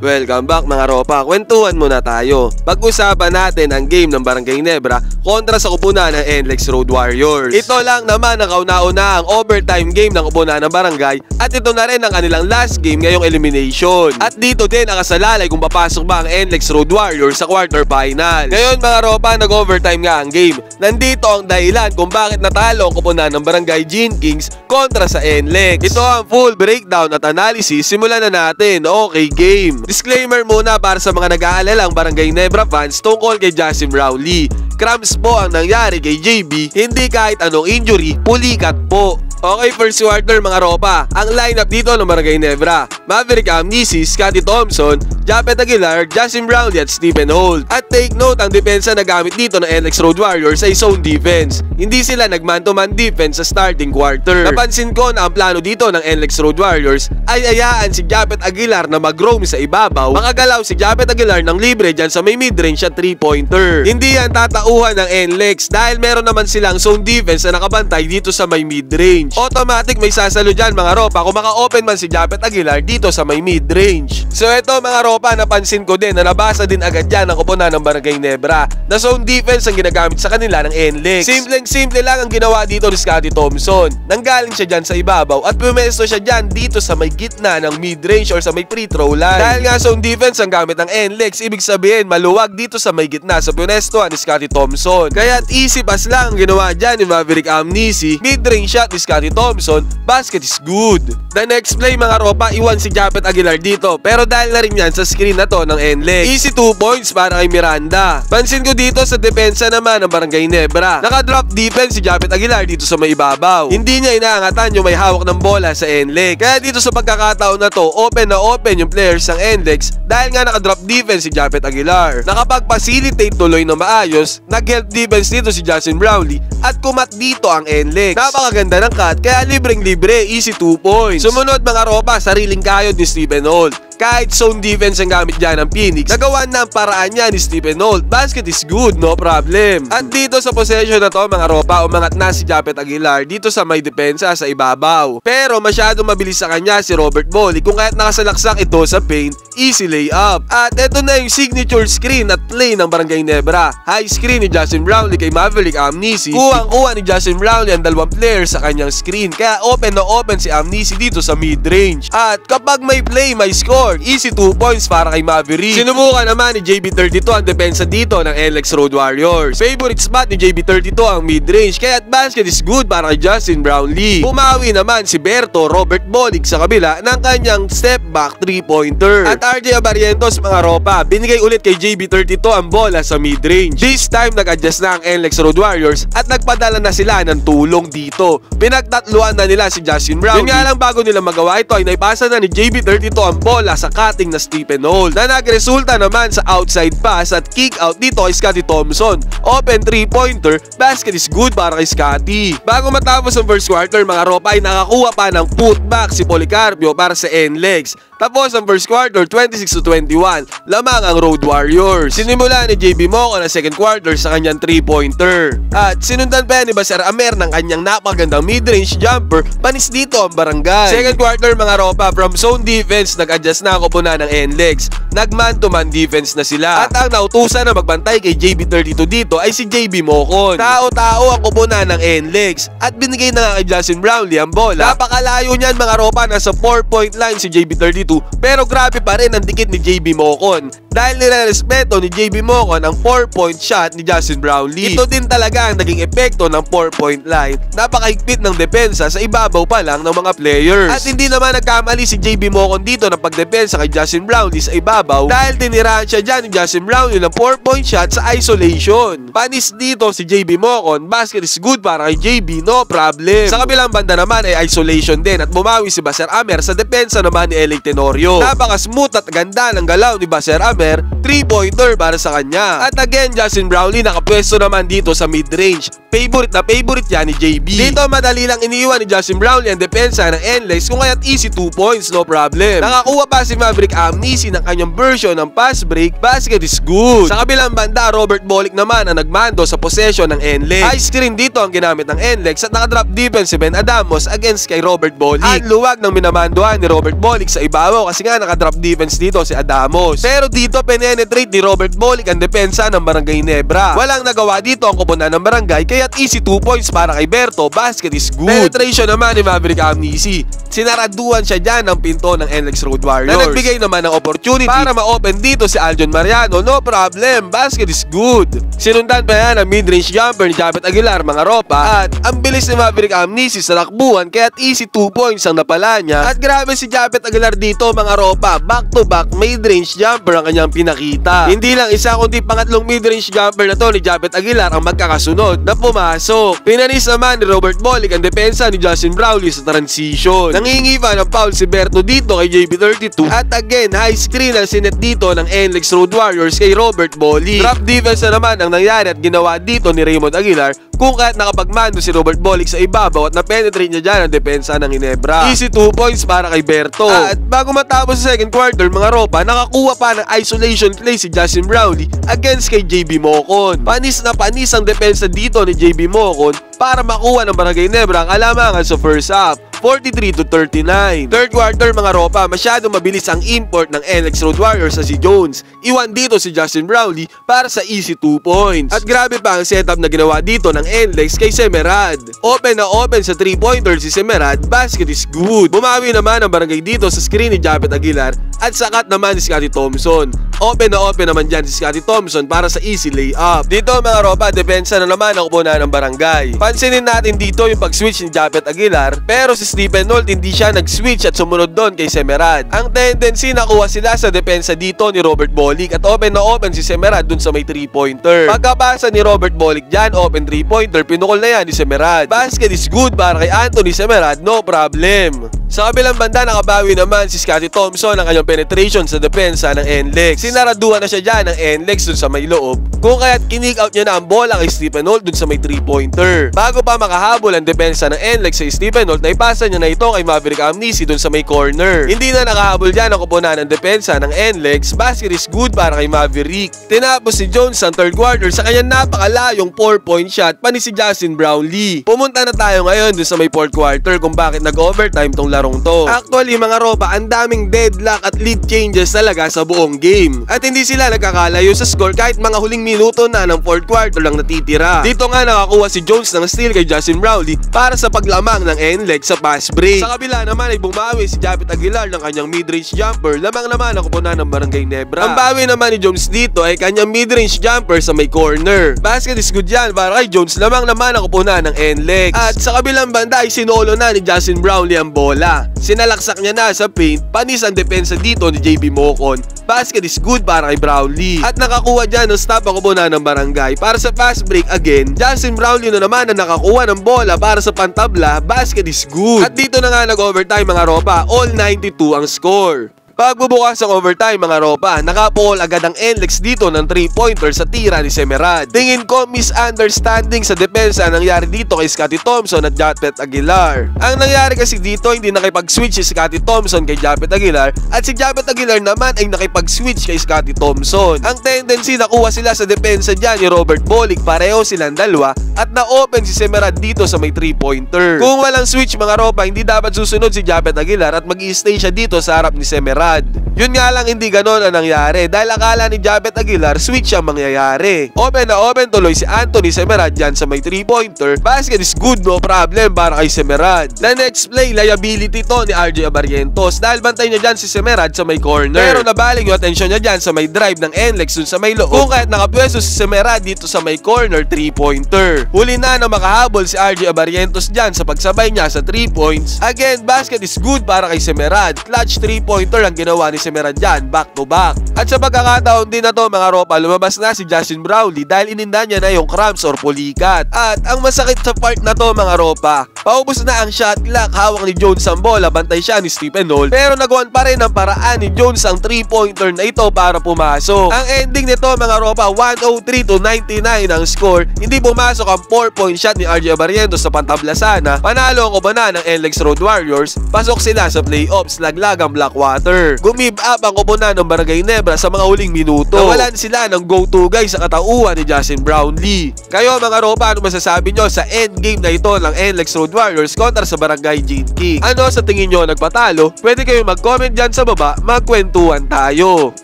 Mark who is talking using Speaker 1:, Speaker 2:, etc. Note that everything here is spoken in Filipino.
Speaker 1: Welcome back mga ropa, kwentuhan muna tayo. Pag-usapan natin ang game ng Barangay Nebra kontra sa kupunan ng NLEX Road Warriors. Ito lang naman ang kauna-una ang overtime game ng kupunan ng Barangay at ito na rin ang kanilang last game ngayong elimination. At dito din nakasalalay kung papasok ba ang NLEX Road Warriors sa quarterfinal. Ngayon mga ropa, nag-overtime nga ang game. Nandito ang dahilan kung bakit natalo ang kupunan ng Barangay Gene Kings kontra sa NLEX. Ito ang full breakdown at analysis. Simulan na natin. Okay, game. Disclaimer muna para sa mga nag-aalalang Barangay Nebra fans tungkol kay Justin Brownlee. Cramps po ang nangyari kay JB, hindi kahit anong injury, pulikat po. Okay, first quarter mga ropa. Ang lineup dito ng Barangay Nebra: Maverick Amnesia, Scotty Thompson, Japet Aguilar, Justin Brownlee at Stephen Holt. At take note, ang depensa na gamit dito ng NLEX Road Warriors ay zone defense. Hindi sila nag-man-to-man defense sa starting quarter. Napansin ko na ang plano dito ng NLEX Road Warriors ay ayaan si Japet Aguilar na mag-roam sa ibabaw. Makagalaw si Japet Aguilar ng libre dyan sa may mid-range at 3-pointer. Hindi yan tatauhan ng NLEX dahil meron naman silang zone defense na nakabantay dito sa may mid-range. Automatic may sasalo dyan mga ropa kung maka-open man si Japet Aguilar dito sa may mid-range. So ito mga ropa, napansin ko din na nabasa din agad dyan ang kupunan ng Barangay Nebra na zone defense ang ginagamit sa kanila ng NLEX. Simple lang ang ginawa dito ni Scotty Thompson. Nanggaling siya dyan sa ibabaw at pumesto siya dyan dito sa may gitna ng mid-range or sa may free throw line. Dahil nga zone defense ang gamit ng NLEX, ibig sabihin maluwag dito sa may gitna sa punestoan ni Scotty Thompson. Kaya easy pass lang ang ginawa dyan ni Maverick Amnesia. Mid-range shot ni Scotty Thompson, basket is good. The next play mga ropa, iwan si Japet Aguilar dito, pero dahil na rin yan sa screen na to ng NLEX. Easy 2 points para kay Miranda. Pansin ko dito sa depensa naman ng Barangay Nebra, naka-drop defense si Japet Aguilar dito sa may ibabaw. Hindi niya inaangatan yung may hawak ng bola sa NLEX. Kaya dito sa pagkakataon na to, open yung players ng NLEX dahil nga naka-drop defense si Japet Aguilar. Nakapag-facilitate tuloy na maayos, nag-help defense dito si Justin Brownlee at kumat dito ang NLEX. Napakaganda ng cut, kaya libreng-libre, easy 2 points. Sumunod mga ropa, sariling kayod ni Stephen Holt. Kahit zone defense ang gamit dyan ng Phoenix, nagawa na ang paraan niya ni Stephen Holt. Basket is good, no problem. At dito sa possession na to mga ropa, umangat na si Japet Aguilar dito sa may depensa sa ibabaw. Pero masyadong mabilis sa kanya si Robert Boli kung kaya't nakasalaksak ito sa paint, easy layup. At ito na yung signature screen at play ng Barangay Nebra. High screen ni Justin Brownlee kay Maverick Amnesia. Kuwang-kuha ni Justin Brownlee ang dalawang player sa kanyang screen, kaya open na open si Amnesia dito sa mid-range. At kapag may play, may score. Easy 2 points para kay Maverick. Sinubukan naman ni JB32 ang depensa dito ng NLEX Road Warriors. Favorite spot ni JB32 ang mid-range, kaya basket is good para kay Justin Brownlee. Pumawi naman si Berto Robert Bolick sa kabila ng kanyang step back 3-pointer. At RJ Abarientos mga ropa, binigay ulit kay JB32 ang bola sa mid-range. This time nag-adjust na ang NLEX Road Warriors at nagpadala na sila ng tulong dito. Pinagtatluan na nila si Justin Brownlee. Yun nga lang, bago nila magawa ito ay naipasa na ni JB32 ang bola sa cutting na Stephen Holt na nagresulta naman sa outside pass at kick out dito kay Scotty Thompson. Open 3-pointer, basket is good para kay Scotty. Bago matapos ang first quarter mga ropa ay nakakuha pa ng putback si Policarpio para sa NLEX. Tapos ang first quarter 26-21, lamang ang Road Warriors. Sinimula ni JB Moco na second quarter sa kanyang 3-pointer. At sinundan pa ni Baser Amer ng kanyang napagandang mid-range jumper, panis dito ang Barangay. Second quarter mga ropa, from zone defense nag-adjust na ang kupunan ng NLEX. Nag-man-to-man defense na sila. At ang nautusan na magbantay kay JB32 dito ay si JB Mocon. Tao-tao ang kupunan ng NLEX at binigay na nga kay Justin Brownlee ang bola. Napakalayo niyan mga ropa, nasa 4-point line si JB32, pero grabe pa rin ang dikit ni JB Mocon dahil nirerespeto ni JB Mocon ang 4-point shot ni Justin Brownlee. Ito din talaga ang naging epekto ng 4-point line. Napakahigpit ng depensa sa ibabaw pa lang ng mga players. At hindi naman nagkamali si JB Mocon dito ng pagdepensa kay Justin Brownlee sa ibabaw dahil tinirahan siya dyan ni Justin Brownlee ng 4-point shot sa isolation. Panis dito si JB Mocon, basket is good para kay JB, no problem. Sa kabilang banda naman ay isolation din at bumawi si Baser Amer sa depensa naman ni LA Tenorio. Napaka-smooth at ganda ng galaw ni Baser Amer jumper, 3-pointer para sa kanya. At again, Justin Brownlee nakapwesto naman dito sa mid-range. Favorite na favorite yan ni JB. Dito madali lang iniwan ni Justin Brownlee ang depensa ng NLEX kung kaya't easy 2 points, no problem. Nakakuha pa si Maverick Amnesia ng kanyang version ng pass break, basket is good. Sa kabilang banda, Robert Bolick naman ang nagmando sa possession ng NLEX. High screen dito ang ginamit ng NLEX at nakadrop defense si Ben Adamos against kay Robert Bolick. Ang luwag ng minamandohan ni Robert Bolick sa ibabaw kasi nga nakadrop defense dito si Adamos. Pero dito penetrate ni Robert Bolick ang depensa ng Barangay Nebra. Walang nagawa dito ang koponan ng barangay kaya't easy 2 points para kay Berto, basket is good. Penetration naman ni Maverick Amnesia. Sinaraduan siya dyan ng pinto ng NLEX Road Warriors na nagbigay naman ng opportunity para ma-open dito si Aljon Mariano. No problem, basket is good. Sinundan pa yan ang mid-range jumper ni Japet Aguilar, mga ropa, at ang bilis ni Maverick Amnesia sa takbuhan kaya't easy 2 points ang napala niya. At grabe si Japet Aguilar dito, mga ropa, back to back mid-range jumper ang kanyang pinakita. Hindi lang isa kundi pangatlong mid-range jumper na to ni Japet Aguilar ang magkakasunod na pumasok. Pinanis naman ni Robert Bolick ang depensa ni Justin Brownlee sa transition. Nangingi pa ng foul si Berto dito kay JB32 at again high screen ang sinet dito ng NLEX Road Warriors kay Robert Bolick. Drop defense na naman ang nangyari at ginawa dito ni Raymond Aguilar kung kaya't nakapagmando si Robert Bolick sa ibabaw at na-penetrate niya dyan ang depensa ng Ginebra. Easy 2 points para kay Berto. At bago matapos sa second quarter, mga ropa, nakakuha pa ng isolation play si Justin Brownlee against kay JB Mocon. Panis na panis ang depensa dito ni JB Mocon para makuha ng Barangay Nebra ang alamangan sa first half. 43-39. Third quarter, mga ropa, masyadong mabilis ang import ng NLEX Road Warriors sa si Jones. Iwan dito si Justin Brownlee para sa easy 2 points. At grabe pa ang setup na ginawa dito ng NLEX kay Semerad. Open na open sa 3-pointer si Semerad, basket is good. Bumawi naman ang Barangay dito sa screen ni Japet Aguilar at sakat naman ni Scottie Thompson. Open na open naman dyan si Scottie Thompson para sa easy layup. Dito, mga ropa, depensa na naman ang kupunan ng Barangay. Pansinin natin dito yung pag-switch ni Japet Aguilar, pero si Stephen Holt hindi siya nag-switch at sumunod doon kay Semerad. Ang tendency nakuha sila sa depensa dito ni Robert Bolick at open na open si Semerad doon sa may 3-pointer. Pagkapasa ni Robert Bolick dyan, open 3-pointer, pinukol na yan ni Semerad. Basket is good para kay Anthony Semerad, no problem. Sa kabilang banda, nakabawi naman si Scottie Thompson ang kanyang penetration sa depensa ng NLEX. Sinaraduhan na siya dyan ng NLEX dun sa may loob, kung kaya't kinik out niya na ang bola kay Stephen Holt dun sa may 3-pointer. Bago pa makahabol ang depensa ng NLEX sa Stephen Holt, naipasa niya na ito kay Maverick Amnesia dun sa may corner. Hindi na nakahabol dyan ang kupunan ng depensa ng NLEX. Basket is good para kay Maverick. Tinapos si Jones ang third quarter sa kanyang napakalayong 4-point shot pa ni si Justin Brownlee. Pumunta na tayo ngayon dun sa may fourth quarter kung bakit nag-overtime tong larong to. Actually, mga ropa, ang daming deadlock at lead changes talaga sa buong game. At hindi sila nagkakalayo sa score kahit mga huling minuto na ng fourth quarter lang natitira. Dito nga nakakuha si Jones ng steal kay Justin Brownlee para sa paglamang ng NLEX sa pass break. Sa kabila naman ay bumawi si Japet Aguilar ng kanyang mid-range jumper, lamang naman ang kupunan ng Barangay Nebra. Ang bawi naman ni Jones dito ay kanyang mid-range jumper sa may corner. Basket is good yan para kay Jones, lamang naman ang kupunan ng NLEX. At sa kabilang banda ay sinolo na ni Justin Brownlee ang bola. Sinalaksak niya na sa paint, panis ang depensa dito ni JB Mocon. Basket is good para kay Brownlee. At nakakuha dyan ng stop ang kupunan ng Barangay para sa fast break again. Justin Brownlee na naman ang nakakuha ng bola para sa pantabla, basket is good. At dito na nga nag-overtime, mga ropa, all 92 ang score. Pagbubukas ng overtime, mga ropa, nakapol agad ang NLEX dito ng 3-pointer sa tira ni Semerad. Tingin ko misunderstanding sa depensa ang nangyari dito kay Scottie Thompson at Japet Aguilar. Ang nangyari kasi dito, hindi nakipag-switch si Scottie Thompson kay Japet Aguilar at si Japet Aguilar naman ay nakipag-switch kay Scottie Thompson. Ang tendency, nakuha sila sa depensa dyan ni Robert Bolick, pareho silang dalawa at na-open si Semerad dito sa may 3-pointer. Kung walang switch, mga ropa, hindi dapat susunod si Japet Aguilar at mag-i-stay siya dito sa harap ni Semerad. Yun nga lang, hindi ganon ang nangyari dahil akala ni Japet Aguilar switch ang mangyayari. Open na open tuloy si Anthony Semerad dyan sa may 3-pointer. Basket is good, no problem para kay Semerad. Na next play, liability to ni RJ Abarientos dahil bantay niya dyan si Semerad sa may corner. Pero nabaling yung atensyon niya dyan sa may drive ng NLEX dun sa may loob, kung kahit nakapwesto si Semerad dito sa may corner 3-pointer. Huli na makahabol si RJ Abarientos dyan sa pagsabay niya sa 3 points. Again, basket is good para kay Semerad. Clutch 3-pointer ang naman ginawa ni Semeran dyan back to back. At sa pagkakataon din na to mga ropa, lumabas na si Justin Brownlee dahil ininda niya na yung cramps or pulikat. At ang masakit sa part na to mga ropa, paubos na ang shot clock, hawak ni Jones ang bola, bantay siya ni Stephen Holt, pero nagawan pa rin ang paraan ni Jones ang 3-pointer na ito para pumasok. Ang ending nito mga ropa, 103-99 ang score. Hindi pumasok ang 4-point shot ni RJ Barrientos sa pantablasana. Panalo ang koponan ng NLEX Road Warriors, pasok sila sa playoffs, laglag ang Blackwater. Gumib up ang koponan ng Barangay Nebra sa mga huling minuto. Nawalan sila ng go-to guy sa katauhan ni Justin Brownlee. Kayo mga ropa, ano masasabi nyo sa endgame na ito ng NLEX Road Warriors kontra sa Barangay Gene King? Ano sa tingin nyo nagpatalo? Pwede kayo mag-comment dyan sa baba, magkwentuhan tayo.